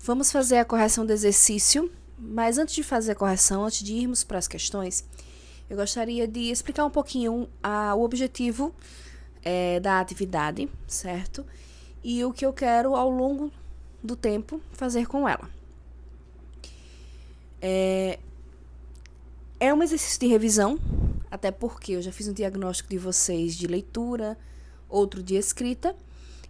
Vamos fazer a correção do exercício, mas antes de fazer a correção, antes de irmos para as questões, eu gostaria de explicar um pouquinho o objetivo da atividade, certo? E o que eu quero ao longo do tempo fazer com ela. É um exercício de revisão, até porque eu já fiz um diagnóstico de vocês de leitura, outro de escrita,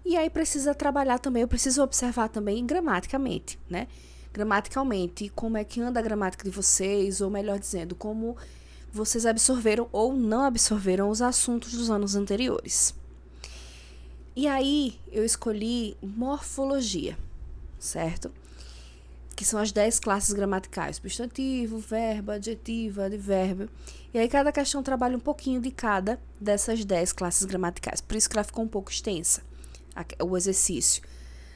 e aí precisa trabalhar também, eu preciso observar também gramaticamente, né? Gramaticalmente, como é que anda a gramática de vocês, ou melhor dizendo, como vocês absorveram ou não absorveram os assuntos dos anos anteriores. E aí, eu escolhi morfologia, certo? Que são as 10 classes gramaticais, substantivo, verbo, adjetivo, advérbio. E aí, cada questão trabalha um pouquinho de cada dessas 10 classes gramaticais. Por isso que ela ficou um pouco extensa, o exercício.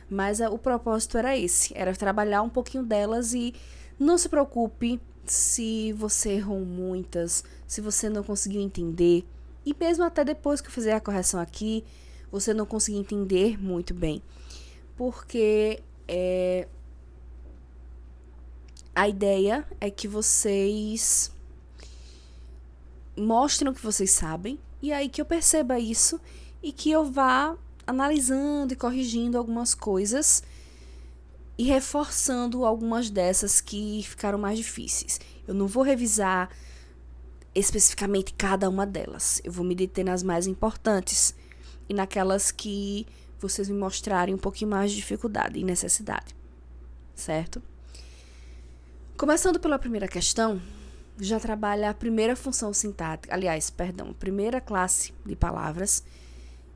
Mas o propósito era esse, era trabalhar um pouquinho delas e não se preocupe se você errou muitas, se você não conseguiu entender. E mesmo até depois que eu fizer a correção aqui, você não conseguir entender muito bem. Porque a ideia é que vocês mostrem o que vocês sabem, e aí que eu perceba isso e que eu vá analisando e corrigindo algumas coisas e reforçando algumas dessas que ficaram mais difíceis. Eu não vou revisar especificamente cada uma delas. Eu vou me deter nas mais importantes e naquelas que vocês me mostrarem um pouquinho mais de dificuldade e necessidade, certo? Começando pela primeira questão, já trabalha a primeira função sintática, a primeira classe de palavras,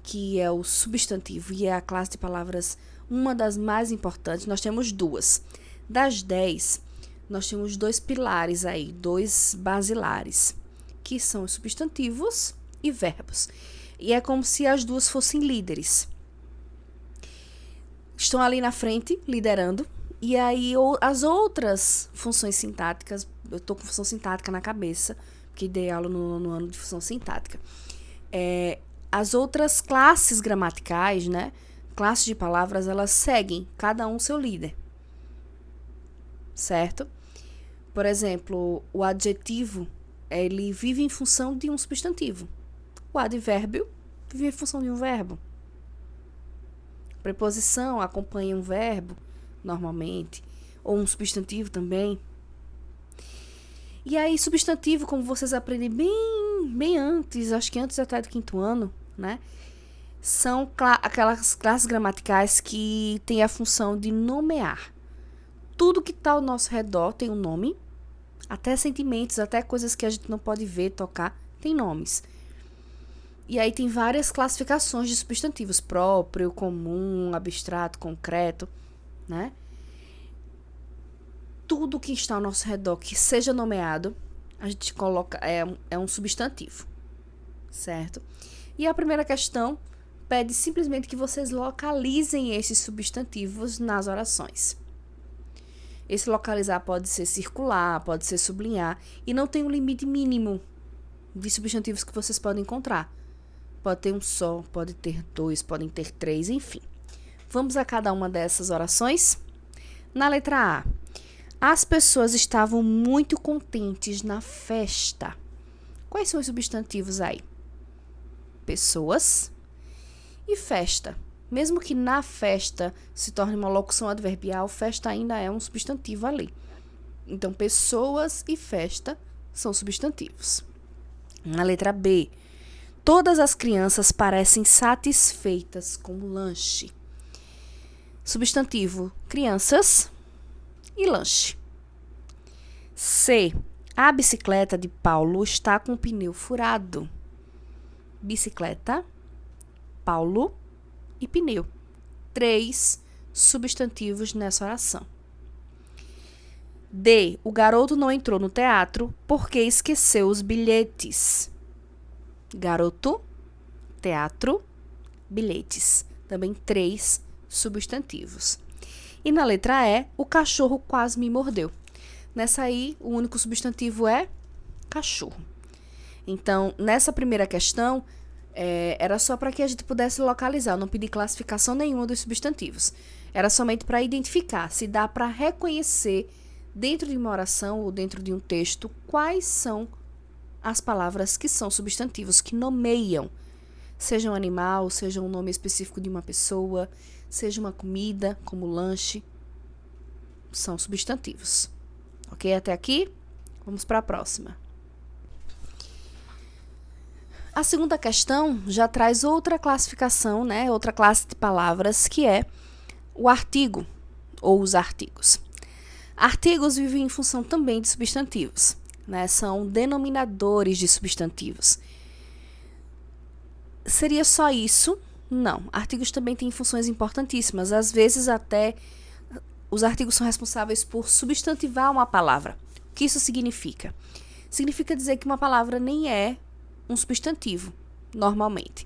que é o substantivo, e é a classe de palavras, uma das mais importantes. Nós temos duas. Das 10, nós temos 2 pilares aí, 2 basilares, que são os substantivos e verbos. E é como se as duas fossem líderes. Estão ali na frente, liderando, e aí as outras funções sintáticas, eu estou com função sintática na cabeça, porque dei aula no ano de função sintática. As outras classes gramaticais, né? Classes de palavras, elas seguem cada um seu líder. Certo? Por exemplo, o adjetivo, ele vive em função de um substantivo. O advérbio vive em função de um verbo. Preposição acompanha um verbo, normalmente, ou um substantivo também. E aí, substantivo, como vocês aprendem bem antes, acho que antes até do 5º ano, né? São aquelas classes gramaticais que têm a função de nomear. Tudo que está ao nosso redor tem um nome, até sentimentos, até coisas que a gente não pode ver, tocar, tem nomes. E aí tem várias classificações de substantivos, próprio, comum, abstrato, concreto, né? Tudo que está ao nosso redor que seja nomeado, a gente coloca, é um substantivo, certo? E a primeira questão pede simplesmente que vocês localizem esses substantivos nas orações. Esse localizar pode ser circular, pode ser sublinhar, e não tem um limite mínimo de substantivos que vocês podem encontrar. Pode ter um só, pode ter 2, podem ter 3, enfim. Vamos a cada uma dessas orações? Na letra A. As pessoas estavam muito contentes na festa. Quais são os substantivos aí? Pessoas e festa. Mesmo que na festa se torne uma locução adverbial, festa ainda é um substantivo ali. Então, pessoas e festa são substantivos. Na letra B. Todas as crianças parecem satisfeitas com o lanche. Substantivo, crianças e lanche. C. A bicicleta de Paulo está com o pneu furado. Bicicleta, Paulo e pneu. 3 substantivos nessa oração. D. O garoto não entrou no teatro porque esqueceu os bilhetes. Garoto, teatro, bilhetes. Também 3 substantivos. E na letra E, o cachorro quase me mordeu. Nessa aí, o único substantivo é cachorro. Então, nessa primeira questão, Era só para que a gente pudesse localizar, não pedir classificação nenhuma dos substantivos. Era somente para identificar se dá para reconhecer dentro de uma oração ou dentro de um texto quais são as palavras que são substantivos, que nomeiam, seja um animal, seja um nome específico de uma pessoa, seja uma comida, como lanche, são substantivos. Ok? Até aqui? Vamos para a próxima. A segunda questão já traz outra classificação, né? Outra classe de palavras, que é o artigo ou os artigos. Artigos vivem em função também de substantivos, né? São denominadores de substantivos. Seria só isso? Não. Artigos também têm funções importantíssimas. Às vezes até os artigos são responsáveis por substantivar uma palavra. O que isso significa? Significa dizer que uma palavra nem é um substantivo, normalmente.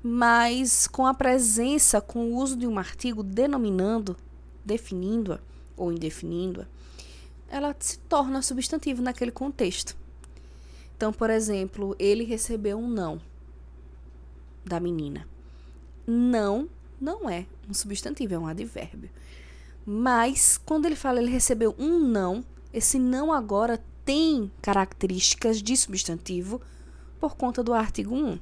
Mas com a presença, com o uso de um artigo denominando, definindo-a ou indefinindo-a, ela se torna substantivo naquele contexto. Então, por exemplo, ele recebeu um não da menina. Não é um substantivo, é um advérbio. Mas, quando ele fala ele recebeu um não, esse não agora tem características de substantivo por conta do artigo 1,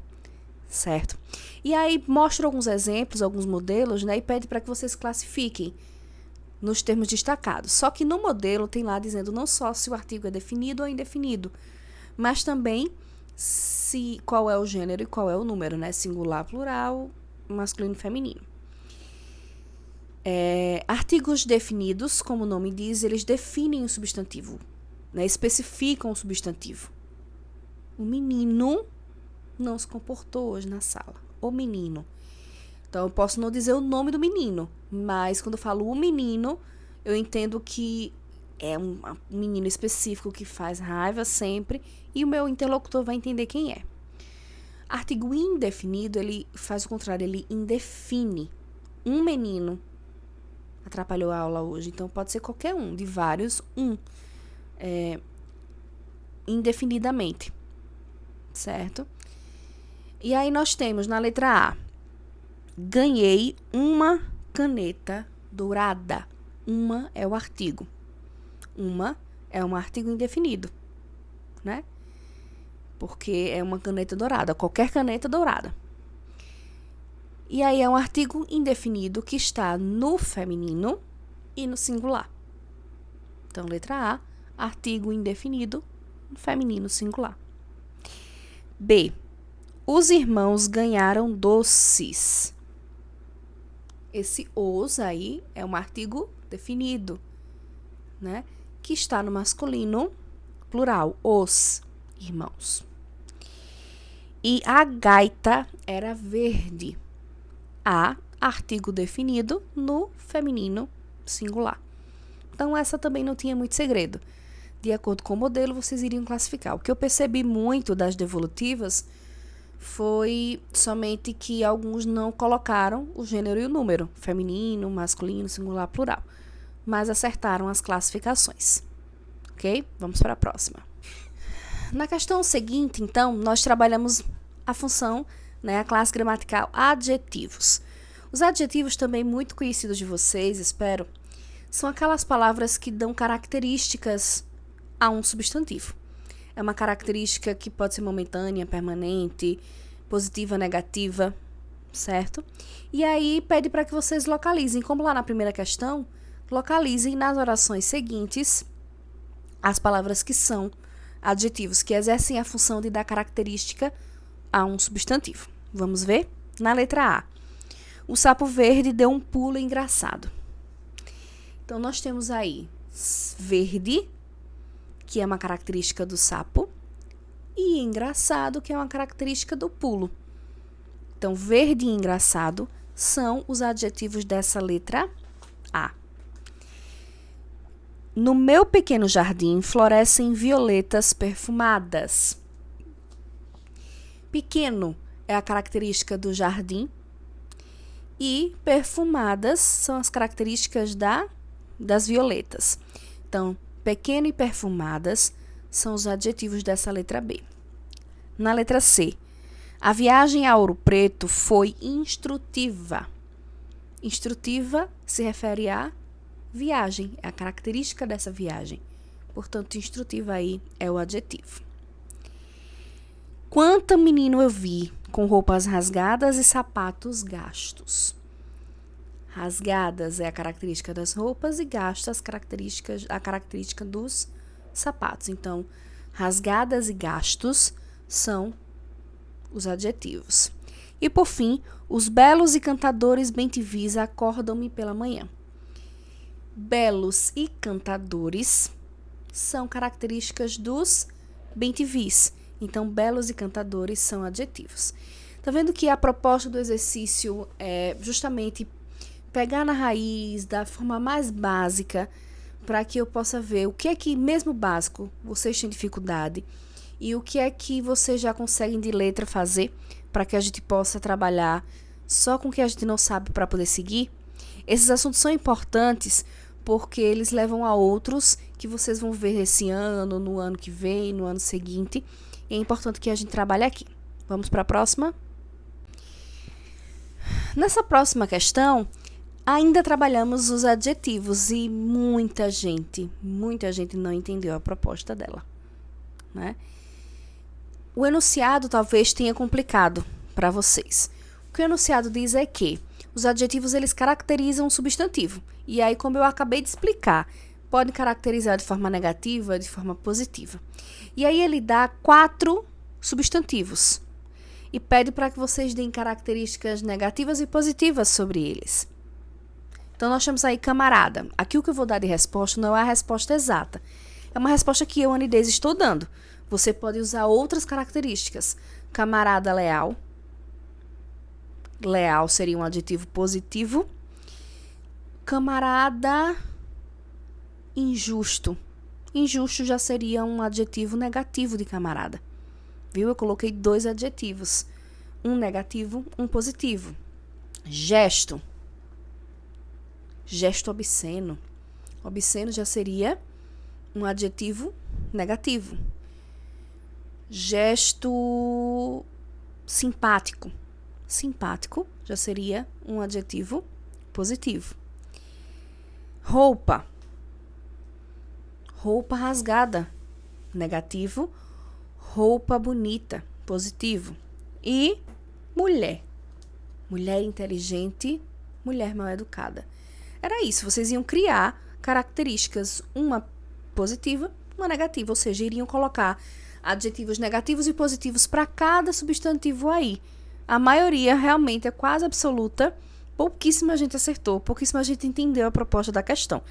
certo? E aí mostra alguns exemplos, alguns modelos, né? E pede para que vocês classifiquem nos termos destacados. Só que no modelo tem lá dizendo não só se o artigo é definido ou indefinido, mas também qual é o gênero e qual é o número, né? Singular, plural, masculino e feminino. Artigos definidos, como o nome diz, eles definem o substantivo, né? Especificam o substantivo. O menino não se comportou hoje na sala. O menino. Então, eu posso não dizer o nome do menino, mas quando eu falo o menino, eu entendo que é um menino específico que faz raiva sempre e o meu interlocutor vai entender quem é. Artigo indefinido, ele faz o contrário, ele indefine. Um menino atrapalhou a aula hoje, então pode ser qualquer um, de vários, indefinidamente. Certo? E aí nós temos na letra A, ganhei uma caneta dourada. Uma é o artigo. Uma é um artigo indefinido, né? Porque é uma caneta dourada, qualquer caneta dourada. E aí é um artigo indefinido que está no feminino e no singular. Então, letra A, artigo indefinido, feminino singular. B. Os irmãos ganharam doces. Esse os aí é um artigo definido, né? Que está no masculino plural, os irmãos. E a gaita era verde. A, artigo definido no feminino singular. Então, essa também não tinha muito segredo. De acordo com o modelo, vocês iriam classificar. O que eu percebi muito das devolutivas foi somente que alguns não colocaram o gênero e o número, feminino, masculino, singular, plural, mas acertaram as classificações. Ok? Vamos para a próxima. Na questão seguinte, então, nós trabalhamos a função, né, a classe gramatical adjetivos. Os adjetivos também muito conhecidos de vocês, espero, são aquelas palavras que dão características a um substantivo. É uma característica que pode ser momentânea, permanente, positiva, negativa, certo? E aí pede para que vocês localizem, como lá na primeira questão, localizem nas orações seguintes as palavras que são adjetivos, que exercem a função de dar característica a um substantivo. Vamos ver? Na letra A. O sapo verde deu um pulo engraçado. Então, nós temos aí verde, que é uma característica do sapo, e engraçado, que é uma característica do pulo. Então, verde e engraçado são os adjetivos dessa letra A. No meu pequeno jardim florescem violetas perfumadas. Pequeno é a característica do jardim e perfumadas são as características das violetas. Então, pequeno e perfumadas são os adjetivos dessa letra B. Na letra C, A viagem a Ouro Preto foi instrutiva. Instrutiva se refere à viagem, é a característica dessa viagem. Portanto, instrutiva aí é o adjetivo. Quanto menino eu vi com roupas rasgadas e sapatos gastos. Rasgadas é a característica das roupas e gastos a característica dos sapatos. Então, rasgadas e gastos são os adjetivos. E por fim, os belos e cantadores bem-te-vis acordam-me pela manhã. Belos e cantadores são características dos bem-te-vis. Então, belos e cantadores são adjetivos. Tá vendo que a proposta do exercício é justamente pegar na raiz da forma mais básica para que eu possa ver o que é que, mesmo básico, vocês têm dificuldade e o que é que vocês já conseguem de letra fazer para que a gente possa trabalhar só com o que a gente não sabe para poder seguir. Esses assuntos são importantes porque eles levam a outros que vocês vão ver esse ano, no ano que vem, no ano seguinte. E é importante que a gente trabalhe aqui. Vamos para a próxima? Nessa próxima questão, ainda trabalhamos os adjetivos e muita gente não entendeu a proposta dela, né? O enunciado talvez tenha complicado para vocês. O que o enunciado diz é que os adjetivos eles caracterizam um substantivo. E aí, como eu acabei de explicar, pode caracterizar de forma negativa, de forma positiva. E aí ele dá 4 substantivos e pede para que vocês deem características negativas e positivas sobre eles. Então, nós temos aí camarada. Aqui o que eu vou dar de resposta não é a resposta exata. É uma resposta que eu, Anidez, estou dando. Você pode usar outras características. Camarada leal. Leal seria um adjetivo positivo. Camarada injusto. Injusto já seria um adjetivo negativo de camarada. Viu? Eu coloquei 2 adjetivos. Um negativo, um positivo. Gesto. Gesto obsceno. Obsceno já seria um adjetivo negativo. Gesto simpático. Simpático já seria um adjetivo positivo. Roupa. Roupa rasgada. Negativo. Roupa bonita. Positivo. E mulher. Mulher inteligente. Mulher mal educada. Era isso. Vocês iam criar características. Uma positiva, uma negativa. Ou seja, iriam colocar adjetivos negativos e positivos para cada substantivo aí. A maioria realmente é quase absoluta. Pouquíssima gente acertou. Pouquíssima gente entendeu a proposta da questão.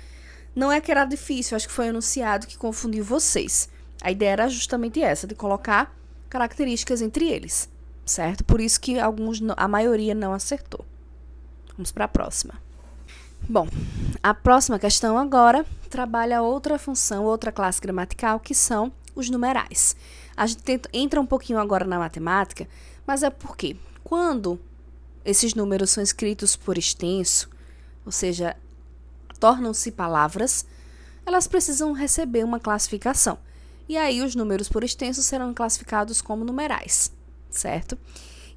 Não é que era difícil, acho que foi o enunciado que confundiu vocês. A ideia era justamente essa, de colocar características entre eles, certo? Por isso que a maioria não acertou. Vamos para a próxima. Bom, a próxima questão agora trabalha outra função, outra classe gramatical, que são os numerais. A gente entra um pouquinho agora na matemática, mas é porque quando esses números são escritos por extenso, ou seja, tornam-se palavras, elas precisam receber uma classificação. E aí os números por extenso serão classificados como numerais, certo?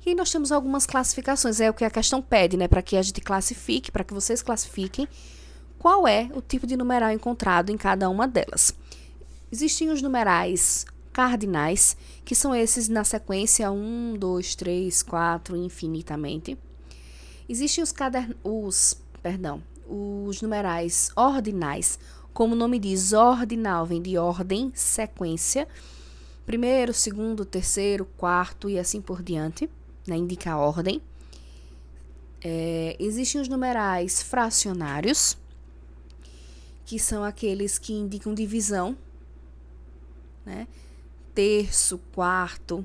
E aí nós temos algumas classificações, é o que a questão pede, né? Para que a gente classifique, para que vocês classifiquem qual é o tipo de numeral encontrado em cada uma delas. Existem os numerais cardinais, que são esses na sequência 1, 2, 3, 4, infinitamente. Existem os numerais ordinais, como o nome diz, ordinal, vem de ordem, sequência. Primeiro, segundo, terceiro, quarto e assim por diante, né, indica a ordem. Existem os numerais fracionários, que são aqueles que indicam divisão, né? Terço, quarto.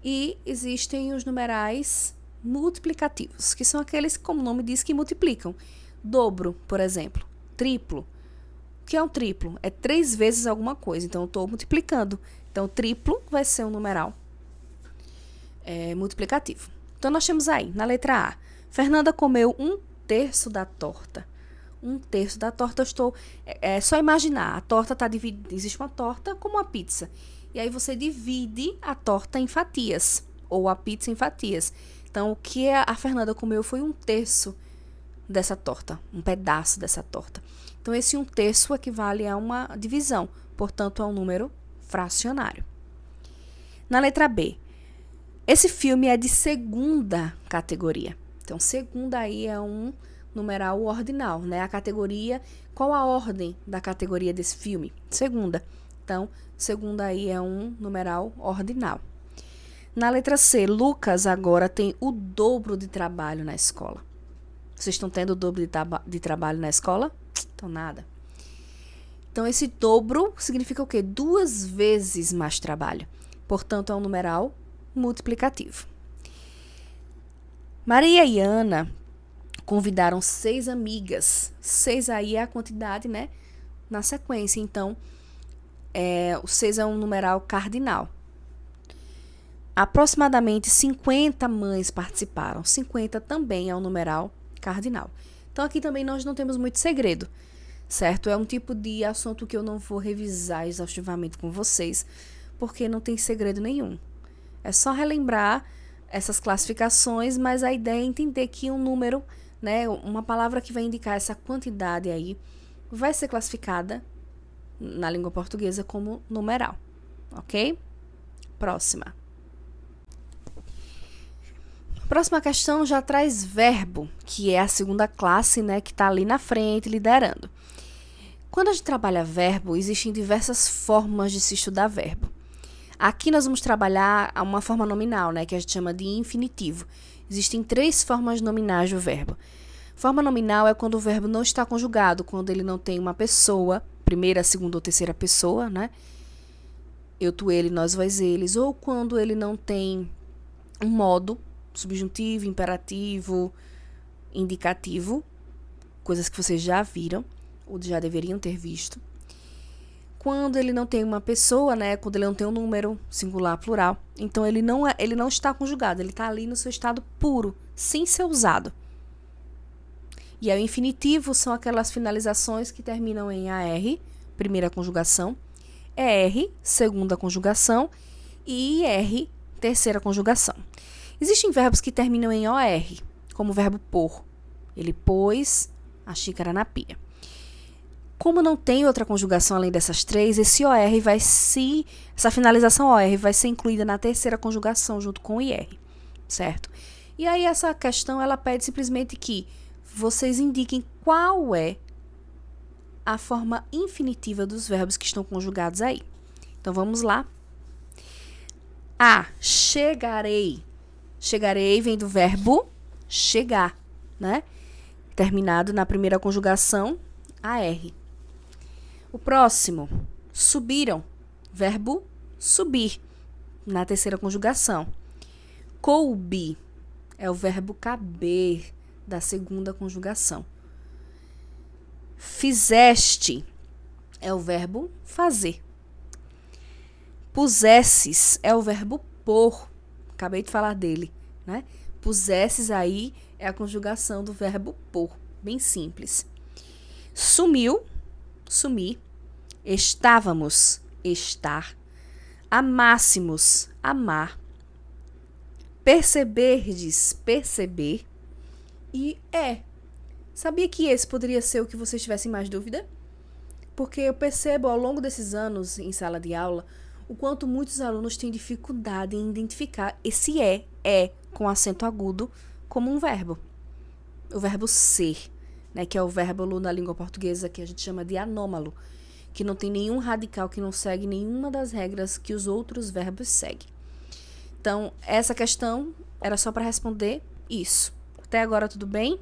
E existem os numerais multiplicativos, que são aqueles, como o nome diz, que multiplicam. Dobro, por exemplo. Triplo. O que é um triplo? É 3 vezes alguma coisa. Então, eu estou multiplicando. Então, triplo vai ser um numeral multiplicativo. Então, nós temos aí, na letra A, Fernanda comeu 1/3 da torta. 1/3 da torta, é só imaginar, a torta está dividida, existe uma torta como uma pizza. E aí você divide a torta em fatias, ou a pizza em fatias. Então, o que a Fernanda comeu foi 1/3 dessa torta, um pedaço dessa torta. Então, esse 1/3 equivale a uma divisão, portanto, a um número fracionário. Na letra B, esse filme é de segunda categoria. Então, segunda aí é um numeral ordinal, né? A categoria, qual a ordem da categoria desse filme? Segunda. Então, segunda aí é um numeral ordinal. Na letra C, Lucas agora tem o dobro de trabalho na escola. Vocês estão tendo o dobro de trabalho na escola? Então, nada. Então, esse dobro significa o quê? 2 vezes mais trabalho. Portanto, é um numeral multiplicativo. Maria e Ana convidaram 6 amigas. 6 aí é a quantidade, né? Na sequência. Então, o 6 é um numeral cardinal. Aproximadamente 50 mães participaram. 50 também é um numeral cardinal. Então, aqui também nós não temos muito segredo, certo? É um tipo de assunto que eu não vou revisar exaustivamente com vocês, porque não tem segredo nenhum. É só relembrar essas classificações, mas a ideia é entender que um número, né, uma palavra que vai indicar essa quantidade aí, vai ser classificada na língua portuguesa como numeral, ok? Próxima. Próxima questão já traz verbo, que é a segunda classe, né, que está ali na frente, liderando. Quando a gente trabalha verbo, existem diversas formas de se estudar verbo. Aqui nós vamos trabalhar uma forma nominal, né, que a gente chama de infinitivo. Existem 3 formas nominais do verbo. Forma nominal é quando o verbo não está conjugado, quando ele não tem uma pessoa, primeira, segunda ou terceira pessoa, né? Eu, tu, ele, nós, vós, eles. Ou quando ele não tem um modo, subjuntivo, imperativo, indicativo, coisas que vocês já viram ou já deveriam ter visto. Quando ele não tem uma pessoa, né, quando ele não tem um número, singular, plural, então ele não está conjugado, ele está ali no seu estado puro, sem ser usado. E aí o infinitivo são aquelas finalizações que terminam em AR, primeira conjugação, ER, segunda conjugação, e IR, terceira conjugação. Existem verbos que terminam em OR, como o verbo pôr. Ele pôs a xícara na pia. Como não tem outra conjugação além dessas 3, essa finalização OR vai ser incluída na terceira conjugação junto com o IR, certo? E aí essa questão, ela pede simplesmente que vocês indiquem qual é a forma infinitiva dos verbos que estão conjugados aí. Então, vamos lá. Chegarei. Chegarei vem do verbo chegar, né? Terminado na primeira conjugação, AR. O próximo, subiram. Verbo subir, na terceira conjugação. Coube é o verbo caber, da segunda conjugação. Fizeste é o verbo fazer. Pusesses é o verbo pôr. Acabei de falar dele, né? Pusesses aí é a conjugação do verbo pôr. Bem simples. Sumiu, sumir. Estávamos, estar. Amássemos, amar. Perceberdes, perceber. E Sabia que esse poderia ser o que vocês tivessem mais dúvida? Porque eu percebo ao longo desses anos em sala de aula o quanto muitos alunos têm dificuldade em identificar esse com acento agudo como um verbo. O verbo ser, né, que é o verbo na língua portuguesa que a gente chama de anômalo, que não tem nenhum radical, que não segue nenhuma das regras que os outros verbos seguem. Então, essa questão era só para responder isso. Até agora tudo bem?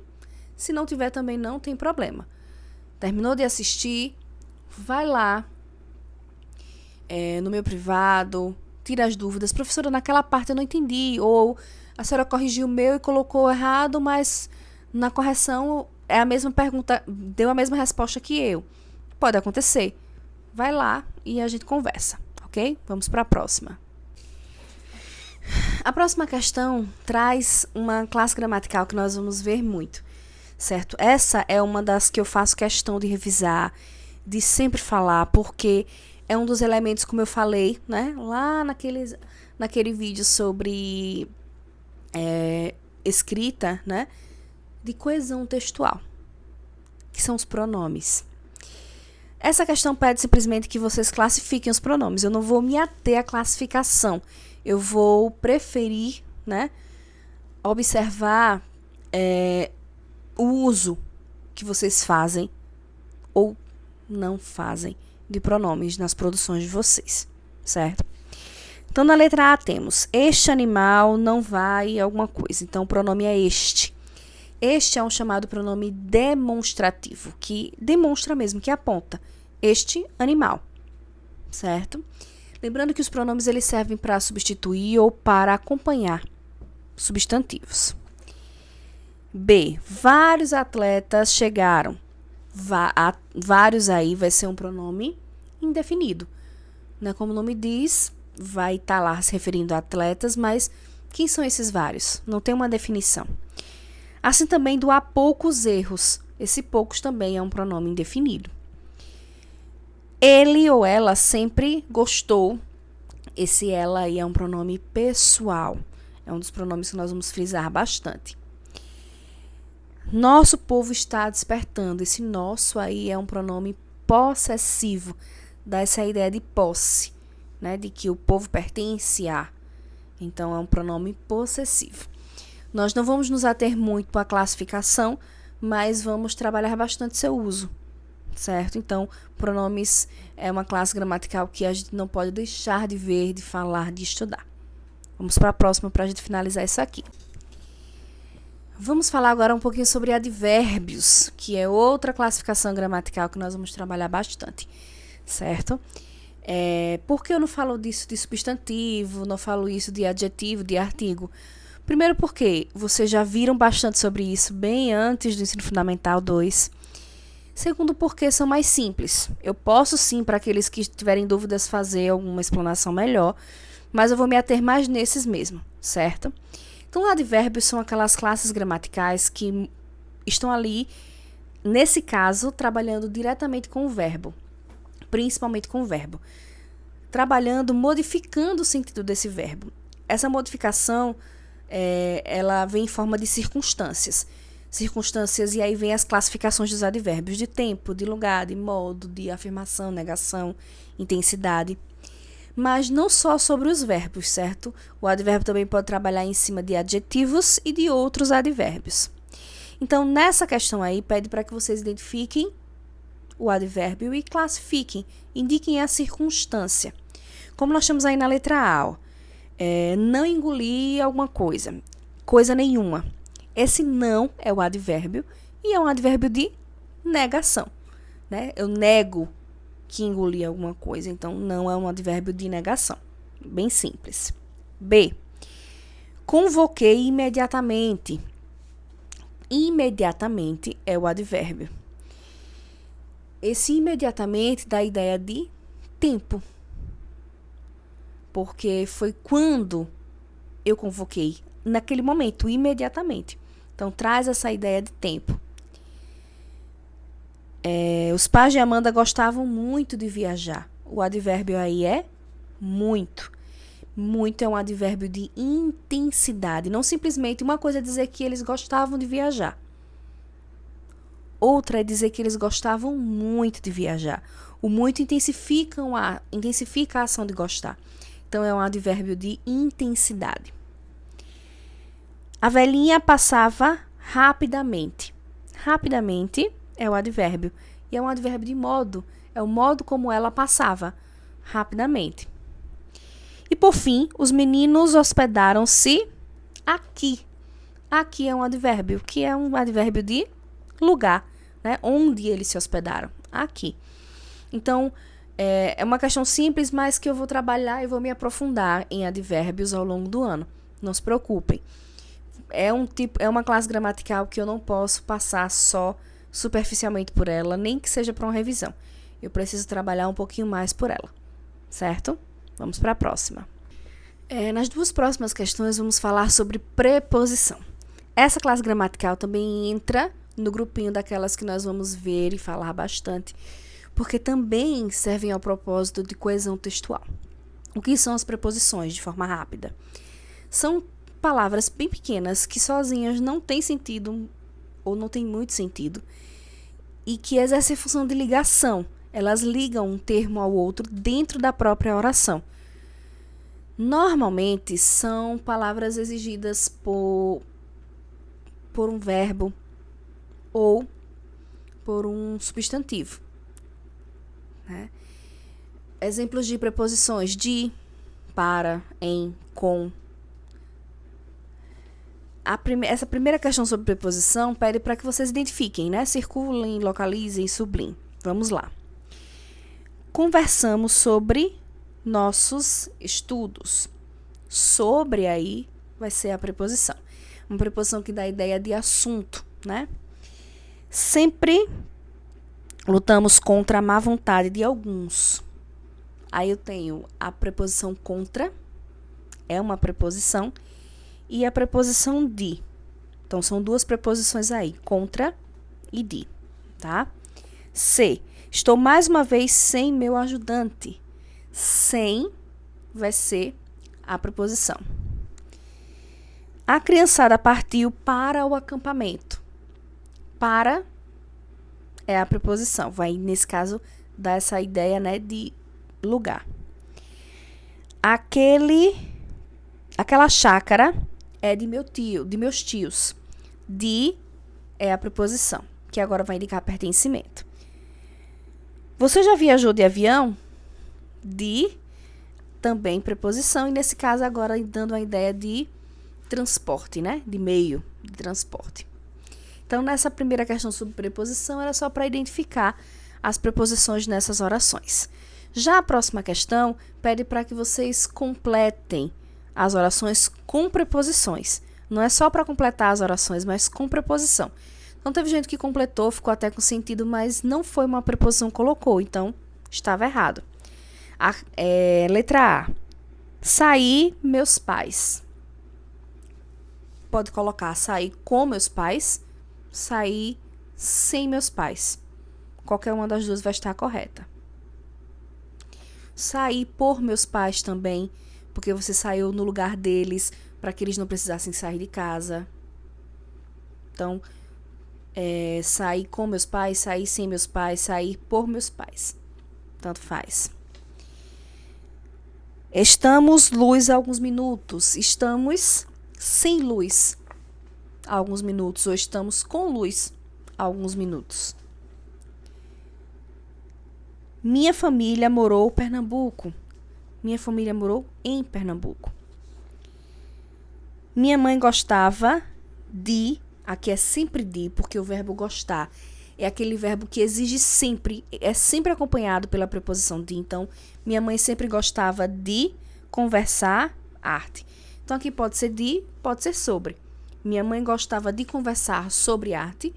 Se não tiver também não tem problema. Terminou de assistir? Vai lá no meu privado, tira as dúvidas. Professora, naquela parte eu não entendi. Ou a senhora corrigiu o meu e colocou errado, mas na correção é a mesma pergunta, deu a mesma resposta que eu. Pode acontecer. Vai lá e a gente conversa, ok? Vamos para a próxima. A próxima questão traz uma classe gramatical que nós vamos ver muito, certo? Essa é uma das que eu faço questão de revisar, de sempre falar, porque é um dos elementos, como eu falei, né? Lá naquele vídeo sobre escrita, né? De coesão textual, que são os pronomes. Essa questão pede simplesmente que vocês classifiquem os pronomes. Eu não vou me ater à classificação. Eu vou preferir, né, observar o uso que vocês fazem ou não fazem de pronomes nas produções de vocês, certo? Então, na letra A temos: este animal não vai alguma coisa. Então, o pronome é este. Este é um chamado pronome demonstrativo, que demonstra mesmo, que aponta este animal, certo? Lembrando que os pronomes eles servem para substituir ou para acompanhar substantivos. B. Vários atletas chegaram. Vários aí vai ser um pronome indefinido. Né? Como o nome diz, vai estar lá se referindo a atletas, mas quem são esses vários? Não tem uma definição. Assim também do há poucos erros. Esse poucos também é um pronome indefinido. Ele ou ela sempre gostou. Esse ela aí é um pronome pessoal. É um dos pronomes que nós vamos frisar bastante. Nosso povo está despertando. Esse nosso aí é um pronome possessivo. Dá essa ideia de posse, né? De que o povo pertence a. Então, é um pronome possessivo. Nós não vamos nos ater muito com a classificação, mas vamos trabalhar bastante seu uso, certo? Então, pronomes é uma classe gramatical que a gente não pode deixar de ver, de falar, de estudar. Vamos para a próxima para a gente finalizar isso aqui. Vamos falar agora um pouquinho sobre advérbios, que é outra classificação gramatical que nós vamos trabalhar bastante, certo? Por que eu não falo disso de substantivo, não falo isso de adjetivo, de artigo? Primeiro porque vocês já viram bastante sobre isso bem antes do Ensino Fundamental 2. Segundo porque são mais simples. Eu posso sim, para aqueles que tiverem dúvidas, fazer alguma explanação melhor, mas eu vou me ater mais nesses mesmo, certo? Então, advérbios são aquelas classes gramaticais que estão ali, nesse caso, trabalhando diretamente com o verbo, principalmente com o verbo, trabalhando, modificando o sentido desse verbo. Essa modificação, ela vem em forma de circunstâncias. Circunstâncias, e aí vem as classificações dos advérbios de tempo, de lugar, de modo, de afirmação, negação, intensidade. Mas não só sobre os verbos, certo? O advérbio também pode trabalhar em cima de adjetivos e de outros advérbios. Então, nessa questão aí, pede para que vocês identifiquem o advérbio e classifiquem, indiquem a circunstância. Como nós temos aí na letra A, ó, não engolir alguma coisa, coisa nenhuma. Esse não é o advérbio e é um advérbio de negação, né? Eu nego que engoli alguma coisa, então não é um advérbio de negação. Bem simples. B. Convoquei imediatamente. Imediatamente é o advérbio. Esse imediatamente dá a ideia de tempo. Porque foi quando eu convoquei, naquele momento, imediatamente. Então, traz essa ideia de tempo. Os pais de Amanda gostavam muito de viajar. O advérbio aí é muito. Muito é um advérbio de intensidade. Não simplesmente uma coisa é dizer que eles gostavam de viajar. Outra é dizer que eles gostavam muito de viajar. O muito intensifica a ação de gostar. Então, é um advérbio de intensidade. A velhinha passava rapidamente. Rapidamente é o advérbio. E é um advérbio de modo. É o modo como ela passava rapidamente. E, por fim, os meninos hospedaram-se aqui. Aqui é um advérbio, que é um advérbio de lugar, né? Onde eles se hospedaram. Aqui. Então, é uma questão simples, mas que eu vou trabalhar e vou me aprofundar em advérbios ao longo do ano. Não se preocupem. É uma classe gramatical que eu não posso passar só superficialmente por ela, nem que seja para uma revisão. Eu preciso trabalhar um pouquinho mais por ela, certo? Vamos para a próxima. Nas duas próximas questões, vamos falar sobre preposição. Essa classe gramatical também entra no grupinho daquelas que nós vamos ver e falar bastante, porque também servem ao propósito de coesão textual. O que são as preposições, de forma rápida? São palavras bem pequenas que sozinhas não têm sentido ou não têm muito sentido e que exercem a função de ligação. Elas ligam um termo ao outro dentro da própria oração. Normalmente são palavras exigidas por um verbo ou por um substantivo, né? Exemplos de preposições: de, para, em, com. Essa primeira questão sobre preposição pede para que vocês identifiquem, né? Circulem, localizem, sublinhem. Vamos lá. Conversamos sobre nossos estudos. Sobre aí vai ser a preposição. Uma preposição que dá a ideia de assunto, né? Sempre lutamos contra a má vontade de alguns. Aí eu tenho a preposição contra, é uma preposição, e a preposição de. Então, são duas preposições aí, contra e de, tá? C. Estou mais uma vez sem meu ajudante. Sem vai ser a preposição. A criançada partiu para o acampamento. Para é a preposição. Vai, nesse caso, dar essa ideia, né, de lugar. Aquela chácara é de meu tio, de meus tios. De é a preposição, que agora vai indicar pertencimento. Você já viajou de avião? De também preposição, e nesse caso agora dando a ideia de transporte, né? De meio de transporte. Então, nessa primeira questão sobre preposição, era só para identificar as preposições nessas orações. Já a próxima questão pede para que vocês completem as orações com preposições. Não é só para completar as orações, mas com preposição. Então, teve gente que completou, ficou até com sentido, mas não foi uma preposição que colocou, então estava errado. Letra A. Saí meus pais. Pode colocar sair com meus pais, sair sem meus pais. Qualquer uma das duas vai estar correta. Sair por meus pais também, porque você saiu no lugar deles para que eles não precisassem sair de casa. Então, sair com meus pais, sair sem meus pais, sair por meus pais. Tanto faz. Estamos luz há alguns minutos. Estamos sem luz há alguns minutos. Ou estamos com luz há alguns minutos. Minha família morou em Pernambuco. Minha família morou em Pernambuco. Minha mãe gostava de... Aqui é sempre de, porque o verbo gostar é aquele verbo que exige sempre, é sempre acompanhado pela preposição de. Então, minha mãe sempre gostava de conversar arte. Então, aqui pode ser de, pode ser sobre. Minha mãe gostava de conversar sobre arte.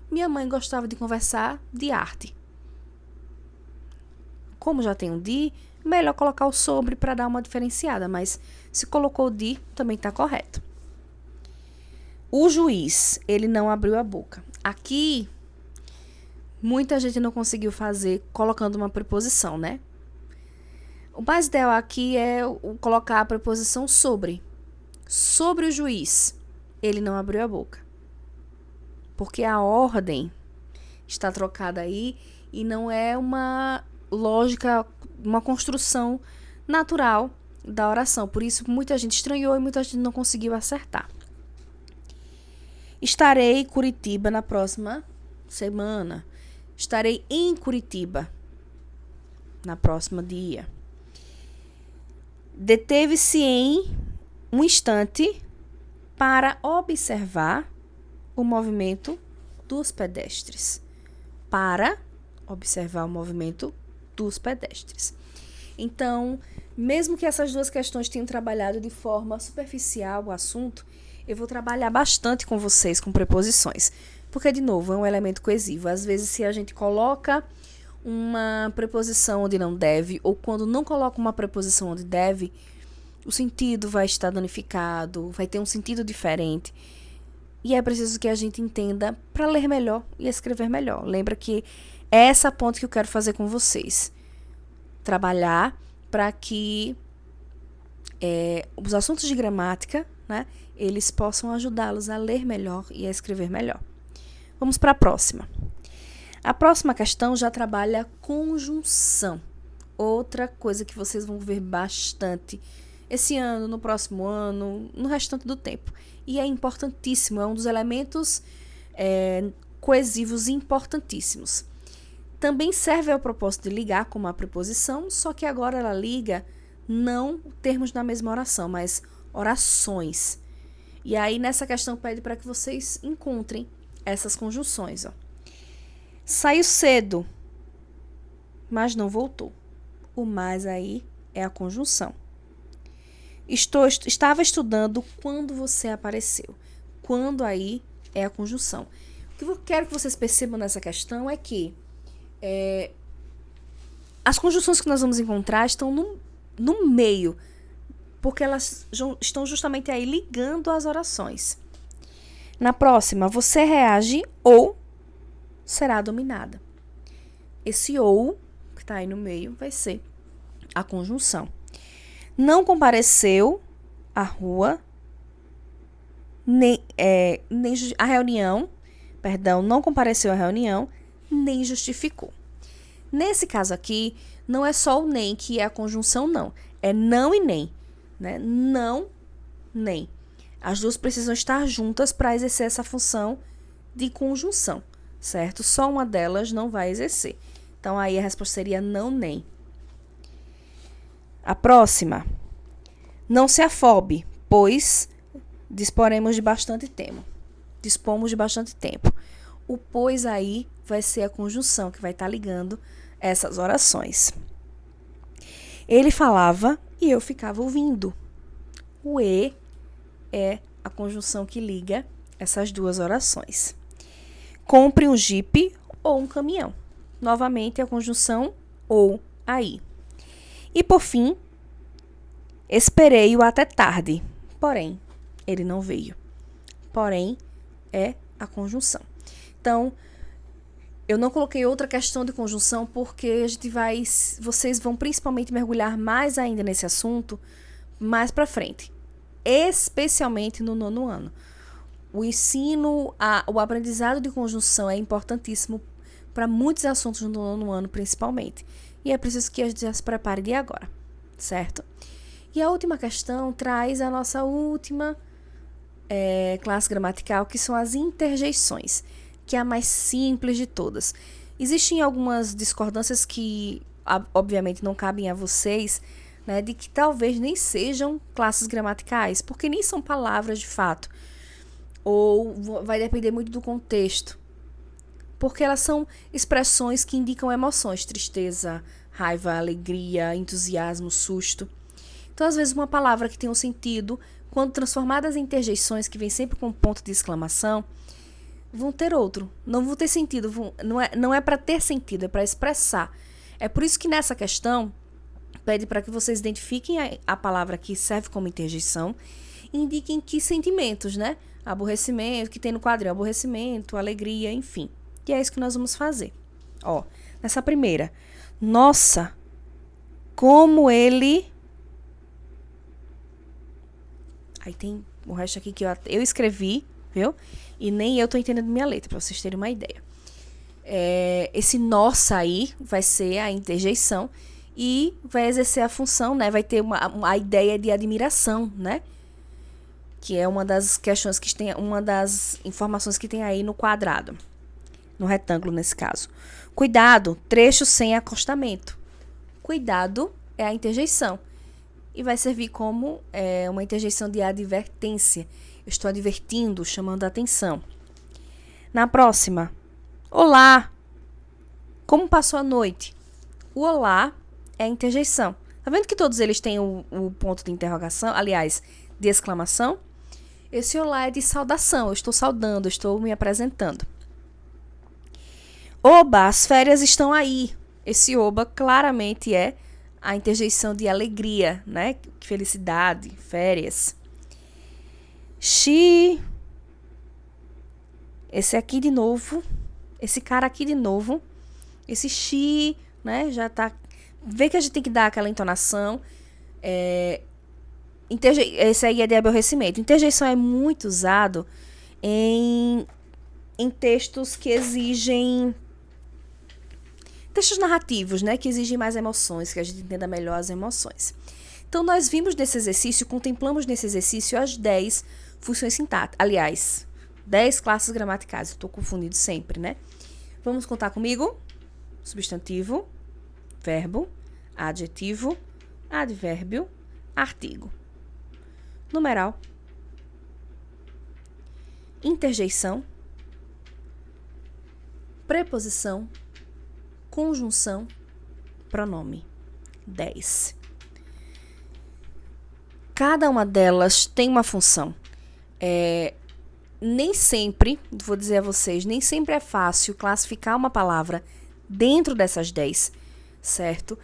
Minha mãe gostava de conversar de arte. Como já tem um de, melhor colocar o sobre para dar uma diferenciada, mas se colocou de, também está correto. O juiz, ele não abriu a boca. Aqui, muita gente não conseguiu fazer colocando uma preposição, né? O mais ideal aqui é colocar a preposição sobre. Sobre o juiz, ele não abriu a boca. Porque a ordem está trocada aí e não é uma lógica, uma construção natural da oração. Por isso, muita gente estranhou e muita gente não conseguiu acertar. Estarei em Curitiba na próxima semana. Estarei em Curitiba na próxima dia. Deteve-se em um instante para observar o movimento dos pedestres. Para observar o movimento dos pedestres. Então, mesmo que essas duas questões tenham trabalhado de forma superficial o assunto, eu vou trabalhar bastante com vocês com preposições. Porque, de novo, é um elemento coesivo. Às vezes, se a gente coloca uma preposição onde não deve, ou quando não coloca uma preposição onde deve, o sentido vai estar danificado, vai ter um sentido diferente. E é preciso que a gente entenda para ler melhor e escrever melhor. Lembra que É essa ponte que eu quero fazer com vocês. Trabalhar para que os assuntos de gramática, né, eles possam ajudá-los a ler melhor e a escrever melhor. Vamos para a próxima. A próxima questão já trabalha conjunção. Outra coisa que vocês vão ver bastante esse ano, no próximo ano, no restante do tempo. E é importantíssimo, é um dos elementos coesivos importantíssimos. Também serve ao propósito de ligar com uma preposição, só que agora ela liga não termos na mesma oração, mas orações. E aí nessa questão pede para que vocês encontrem essas conjunções. Ó. Saiu cedo, mas não voltou. O mais aí é a conjunção. Estava estudando quando você apareceu. Quando aí é a conjunção. O que eu quero que vocês percebam nessa questão é que as conjunções que nós vamos encontrar estão no meio, porque elas estão justamente aí ligando as orações. Na próxima, você reage ou será dominada. Esse ou, que está aí no meio, vai ser a conjunção. Não compareceu à rua, nem a reunião, não compareceu à reunião, nem justificou. Nesse caso aqui, não é só o nem que é a conjunção, não. É não e nem. Né? Não, nem. As duas precisam estar juntas para exercer essa função de conjunção, certo? Só uma delas não vai exercer. Então, aí a resposta seria não, nem. A próxima. Não se afobe, pois disporemos de bastante tempo. Dispomos de bastante tempo. O pois aí vai ser a conjunção que vai estar ligando essas orações. Ele falava e eu ficava ouvindo. O e é a conjunção que liga essas duas orações. Compre um jipe ou um caminhão. Novamente a conjunção ou aí. E por fim, esperei-o até tarde. Porém, ele não veio. Porém, é a conjunção. Então, eu não coloquei outra questão de conjunção porque vocês vão principalmente mergulhar mais ainda nesse assunto mais para frente, especialmente no 9º ano. O ensino, o aprendizado de conjunção é importantíssimo para muitos assuntos no 9º ano, principalmente. E é preciso que a gente já se prepare de agora, certo? E a última questão traz a nossa última classe gramatical, que são as interjeições, que é a mais simples de todas. Existem algumas discordâncias que, obviamente, não cabem a vocês, né, de que talvez nem sejam classes gramaticais, porque nem são palavras de fato. Ou vai depender muito do contexto. Porque elas são expressões que indicam emoções, tristeza, raiva, alegria, entusiasmo, susto. Então, às vezes, uma palavra que tem um sentido, quando transformadas em interjeições, que vem sempre com um ponto de exclamação, vão ter outro. Não vão ter sentido. Não é para ter sentido, é para expressar. É por isso que nessa questão, pede para que vocês identifiquem a palavra que serve como interjeição e indiquem que sentimentos, né? Aborrecimento, que tem no quadril, aborrecimento, alegria, enfim. E é isso que nós vamos fazer. Ó, nessa primeira. Nossa, como ele... Aí tem o resto aqui que eu escrevi, viu? E nem eu tô entendendo minha letra, para vocês terem uma ideia. Esse nossa aí vai ser a interjeição e vai exercer a função, né? Vai ter a ideia de admiração, né? Que é uma das questões que tem, uma das informações que tem aí no quadrado. No retângulo, nesse caso. Cuidado, trecho sem acostamento. Cuidado é a interjeição. E vai servir como uma interjeição de advertência. Eu estou advertindo, chamando a atenção. Na próxima. Olá. Como passou a noite? O olá é a interjeição. Tá vendo que todos eles têm o ponto de interrogação? Aliás, de exclamação? Esse olá é de saudação. Eu estou saudando, eu estou me apresentando. Oba, as férias estão aí. Esse oba claramente é a interjeição de alegria, né? Felicidade, férias. Esse aqui de novo, esse cara aqui de novo, Esse she, né, já tá... Vê que a gente tem que dar aquela entonação. Esse aí é de aborrecimento. Interjeição é muito usado em textos que exigem... Textos narrativos, né, que exigem mais emoções, que a gente entenda melhor as emoções. Então, nós vimos nesse exercício, contemplamos nesse exercício as 10 funções sintáticas. Aliás, 10 classes gramaticais. Eu tô confundindo sempre, né? Vamos contar comigo? Substantivo, verbo, adjetivo, advérbio, artigo. Numeral. Interjeição. Preposição. Conjunção. Pronome. 10. Cada uma delas tem uma função. Nem sempre, vou dizer a vocês, nem sempre é fácil classificar uma palavra dentro dessas 10, certo?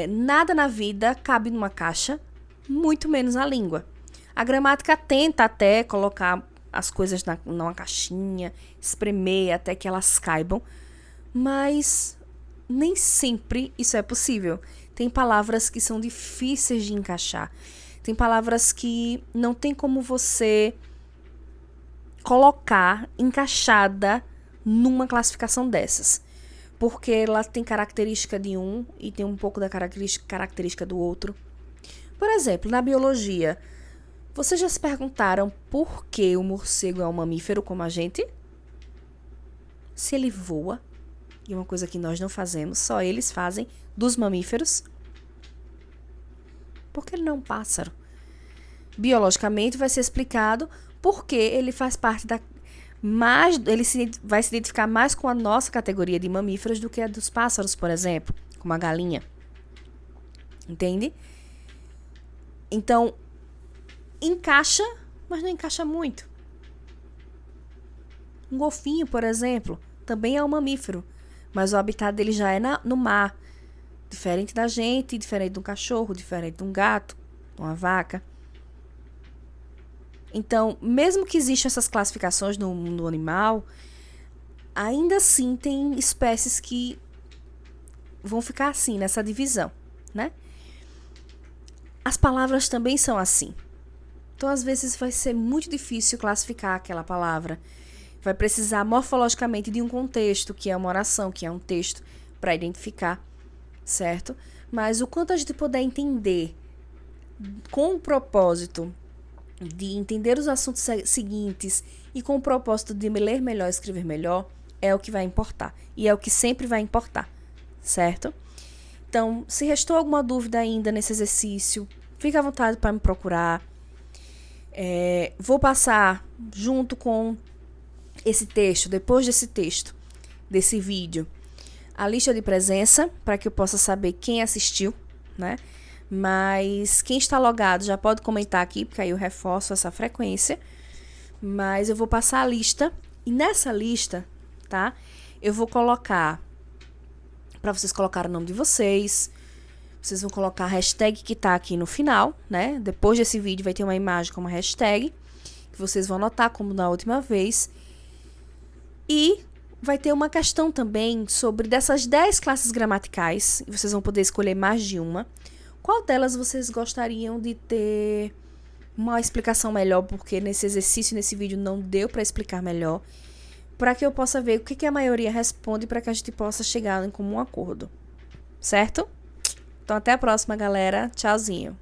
Nada na vida cabe numa caixa, muito menos a língua. A gramática tenta até colocar as coisas numa caixinha, espremer até que elas caibam, mas nem sempre isso é possível. Tem palavras que são difíceis de encaixar. Tem palavras que não tem como você colocar encaixada numa classificação dessas. Porque ela tem característica de um e tem um pouco da característica do outro. Por exemplo, na biologia, vocês já se perguntaram por que o morcego é um mamífero como a gente? Se ele voa, e é uma coisa que nós não fazemos, só eles fazem, dos mamíferos. Porque ele não é um pássaro. Biologicamente vai ser explicado porque ele faz parte da... ele vai se identificar mais com a nossa categoria de mamíferos do que a dos pássaros, por exemplo, como a galinha. Entende? Então, encaixa, mas não encaixa muito. Um golfinho, por exemplo, também é um mamífero, mas o habitat dele já é no mar. Diferente da gente, diferente de um cachorro, diferente de um gato, de uma vaca. Então, mesmo que existam essas classificações no mundo animal, ainda assim tem espécies que vão ficar assim, nessa divisão, né? As palavras também são assim. Então, às vezes, vai ser muito difícil classificar aquela palavra. Vai precisar morfologicamente de um contexto, que é uma oração, que é um texto, para identificar. Certo? Mas o quanto a gente puder entender com o propósito de entender os assuntos seguintes e com o propósito de me ler melhor e escrever melhor, é o que vai importar. E é o que sempre vai importar. Certo? Então, se restou alguma dúvida ainda nesse exercício, fique à vontade para me procurar. Vou passar junto com esse texto, depois desse texto, desse vídeo, a lista de presença, para que eu possa saber quem assistiu, né? Mas quem está logado já pode comentar aqui, porque aí eu reforço essa frequência. Mas eu vou passar a lista, e nessa lista, tá? Eu vou colocar, para vocês colocarem o nome de vocês, vocês vão colocar a hashtag que tá aqui no final, né? Depois desse vídeo vai ter uma imagem com uma hashtag, que vocês vão anotar como na última vez. E vai ter uma questão também sobre dessas 10 classes gramaticais, e vocês vão poder escolher mais de uma. Qual delas vocês gostariam de ter uma explicação melhor, porque nesse exercício, nesse vídeo, não deu para explicar melhor, para que eu possa ver o que a maioria responde, para que a gente possa chegar em comum acordo. Certo? Então, até a próxima, galera. Tchauzinho.